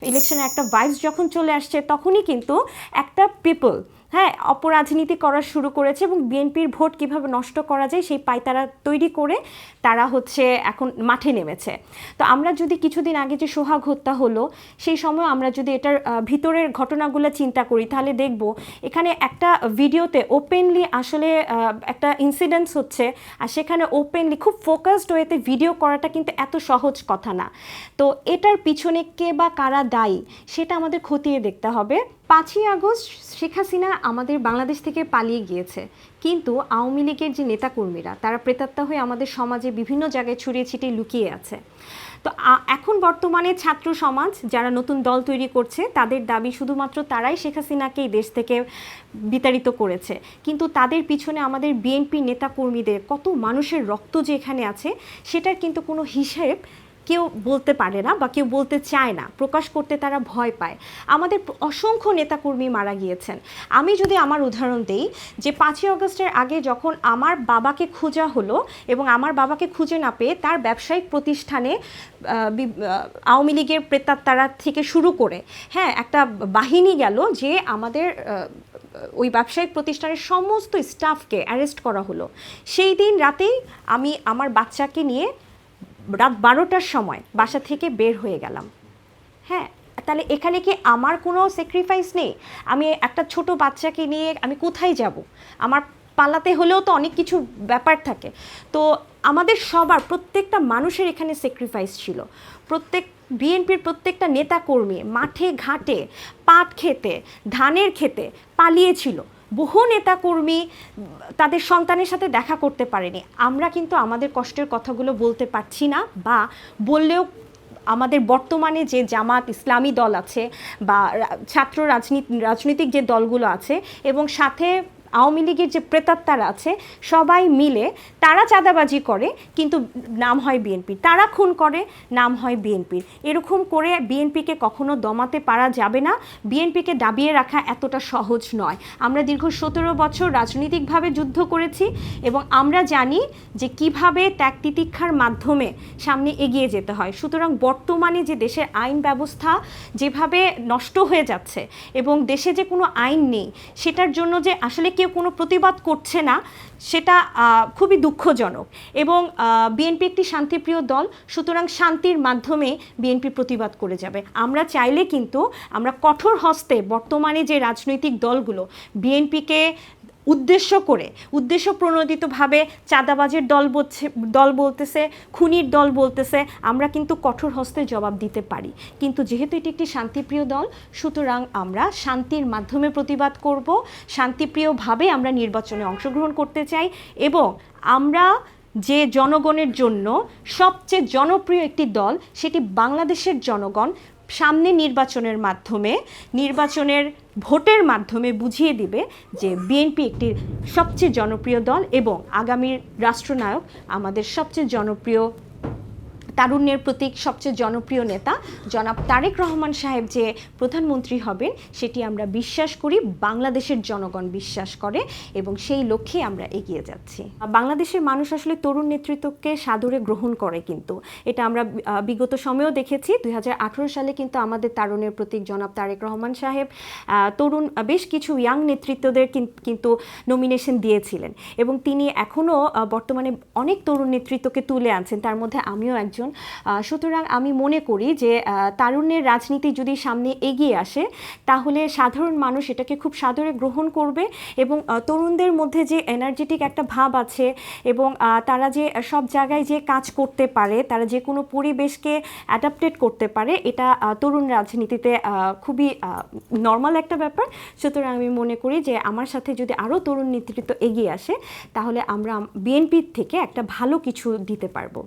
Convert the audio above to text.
ইলেকশনের একটা ভাইবস যখন চলে আসছে তখনই কিন্তু একটা পিপল অপরাজনীতি করা শুরু করেছে এবং বিএনপির ভোট কিভাবে নষ্ট করা যায় সেই পায়তারা তৈরি করে তারা হচ্ছে এখন মাঠে নেমেছে। তো আমরা যদি কিছুদিন আগে যে সোহাগ হত্যা হলো সেই সময় আমরা যদি এটার ভিতরের ঘটনাগুলো চিন্তা করি তাহলে দেখব এখানে একটা ভিডিওতে ওপেনলি আসলে একটা ইনসিডেন্টস হচ্ছে আর সেখানে ওপেনলি খুব ফোকাসড ওয়েতে ভিডিও করাটা কিন্তু এত সহজ কথা না। তো এটার পিছনে কে বা কারা দায়ী সেটা আমাদের খতিয়ে দেখতে হবে। 5ই আগস্ট শেখ হাসিনা আমাদের বাংলাদেশ থেকে পালিয়ে গিয়েছে, কিন্তু আওয়ামী লীগের যে নেতাকর্মীরা তারা প্রেতাত্মা হয়ে আমাদের সমাজে বিভিন্ন জায়গায় ছড়িয়ে ছিটিয়ে লুকিয়ে আছে। তো এখন বর্তমানে ছাত্র সমাজ যারা নতুন দল তৈরি করছে তাদের দাবি শুধুমাত্র তারাই শেখ হাসিনাকে এই দেশ থেকে বিতাড়িত করেছে, কিন্তু তাদের পিছনে আমাদের বিএনপি নেতাকর্মীদের কত মানুষের রক্ত যে এখানে আছে সেটার কিন্তু কোনো হিসেব কেউ বলতে পারে না বা কেউ বলতে চায় না, প্রকাশ করতে তারা ভয় পায়। আমাদের অসংখ্য নেতাকর্মী মারা গিয়েছেন। আমি যদি আমার উদাহরণ দেই যে 5ই আগস্টের আগে যখন আমার বাবাকে খোঁজা হলো এবং আমার বাবাকে খুঁজে না পেয়ে তার ব্যবসায়িক প্রতিষ্ঠানে আওয়ামী লীগের প্রেতাত্মারা থেকে শুরু করে একটা বাহিনী গেল যে আমাদের ওই ব্যবসায়িক প্রতিষ্ঠানের সমস্ত স্টাফকে অ্যারেস্ট করা হলো। সেই দিন রাতেই আমি আমার বাচ্চাকে নিয়ে রাত 12টার সময় বাসা থেকে বের হয়ে গেলাম। তাহলে এখানে কি আমার কোনো স্যাক্রিফাইস নেই? আমি একটা ছোট বাচ্চাকে নিয়ে আমি কোথায় যাব? আমার পালাতে হলেও তো অনেক কিছু ব্যাপার থাকে। তো আমাদের সবার প্রত্যেকটা মানুষের এখানে স্যাক্রিফাইস ছিল। বিএনপির প্রত্যেকটা নেতাকর্মী মাঠে ঘাটে পাট খেতে ধানের খেতে পালিয়েছিল। বহু নেতাকর্মী তাদের সন্তানের সাথে দেখা করতে পারেনি। আমরা কিন্তু আমাদের কষ্টের কথাগুলো বলতে পারছি না, বা বললেও আমাদের বর্তমানে যে জামাত ইসলামী দল আছে বা ছাত্র রাজনৈতিক যে দলগুলো আছে এবং সাথে আওয়ামী লীগের যে প্রেতাত্মারা আছে সবাই মিলে তারা চাঁদাবাজি করে কিন্তু নাম হয় বিএনপি, তারা খুন করে নাম হয় বিএনপির। এরকম করে বিএনপিকে কখনো দমাতে পারা যাবে না। বিএনপিকে দাবিয়ে রাখা এতটা সহজ নয়। আমরা দীর্ঘ 17 বছর রাজনৈতিকভাবে যুদ্ধ করেছি এবং আমরা জানি যে কিভাবে ত্যাগ তিতিক্ষার মাধ্যমে সামনে এগিয়ে যেতে হয়। সুতরাং বর্তমানে যে দেশের আইন ব্যবস্থা যেভাবে নষ্ট হয়ে যাচ্ছে এবং দেশে যে কোনো আইন নেই সেটার জন্য যে আসলে কেউ কোনো প্রতিবাদ করছে না সেটা খুবই দুঃখজনক। এবং বিএনপি একটি শান্তিপ্রিয় দল, সুতরাং শান্তির মাধ্যমে বিএনপি প্রতিবাদ করে যাবে। আমরা চাইলে কিন্তু আমরা কঠোর হস্তে বর্তমানে যে রাজনৈতিক দলগুলো বিএনপিকে উদ্দেশ্য প্রণোদিতভাবে চাঁদাবাজের দল বলতেছে, খুনির দল বলতেছে, আমরা কিন্তু কঠোর হস্তে জবাব দিতে পারি। কিন্তু যেহেতু এটি একটি শান্তিপ্রিয় দল, সুতরাং আমরা শান্তির মাধ্যমে প্রতিবাদ করব, শান্তিপ্রিয়ভাবে আমরা নির্বাচনে অংশগ্রহণ করতে চাই এবং আমরা যে জনগণের জন্য সবচেয়ে জনপ্রিয় একটি দল সেটি বাংলাদেশের জনগণ সামনে নির্বাচনের ভোটের মাধ্যমে বুঝিয়ে দিবে যে বিএনপি একটি সবচেয়ে জনপ্রিয় দল এবং আগামীর রাষ্ট্রনায়ক আমাদের সবচেয়ে জনপ্রিয় তারুণ্যের প্রতীক সবচেয়ে জনপ্রিয় নেতা জনাব তারেক রহমান সাহেব যে প্রধানমন্ত্রী হবেন সেটি আমরা বিশ্বাস করি, বাংলাদেশের জনগণ বিশ্বাস করে এবং সেই লক্ষ্যে আমরা এগিয়ে যাচ্ছি। বাংলাদেশের মানুষ আসলে তরুণ নেতৃত্বকে সাদরে গ্রহণ করে, কিন্তু এটা আমরা বিগত সময়েও দেখেছি। 2018 সালে কিন্তু আমাদের তারুণ্যের প্রতীক জনাব তারেক রহমান সাহেব তরুণ বেশ কিছু ইয়াং নেতৃত্বদের কিন্তু নমিনেশন দিয়েছিলেন এবং তিনি এখনও বর্তমানে অনেক তরুণ নেতৃত্বকে তুলে আনছেন, তার মধ্যে আমিও একজন। সুতরাং আমি মনে করি যে তারুণ্যের রাজনীতি যদি সামনে এগিয়ে আসে তাহলে সাধারণ মানুষ এটাকে খুব সাদরে গ্রহণ করবে এবং তরুণদের মধ্যে যে এনার্জেটিক একটা ভাব আছে এবং তারা যে সব জায়গায় যে কাজ করতে পারে, তারা যে কোনো পরিবেশকে অ্যাডাপ্টেড করতে পারে, এটা তরুণ রাজনীতিতে খুবই নর্মাল একটা ব্যাপার। সুতরাং আমি মনে করি যে আমার সাথে যদি আরও তরুণ নেতৃত্ব এগিয়ে আসে তাহলে আমরা বিএনপির থেকে একটা ভালো কিছু দিতে পারবো।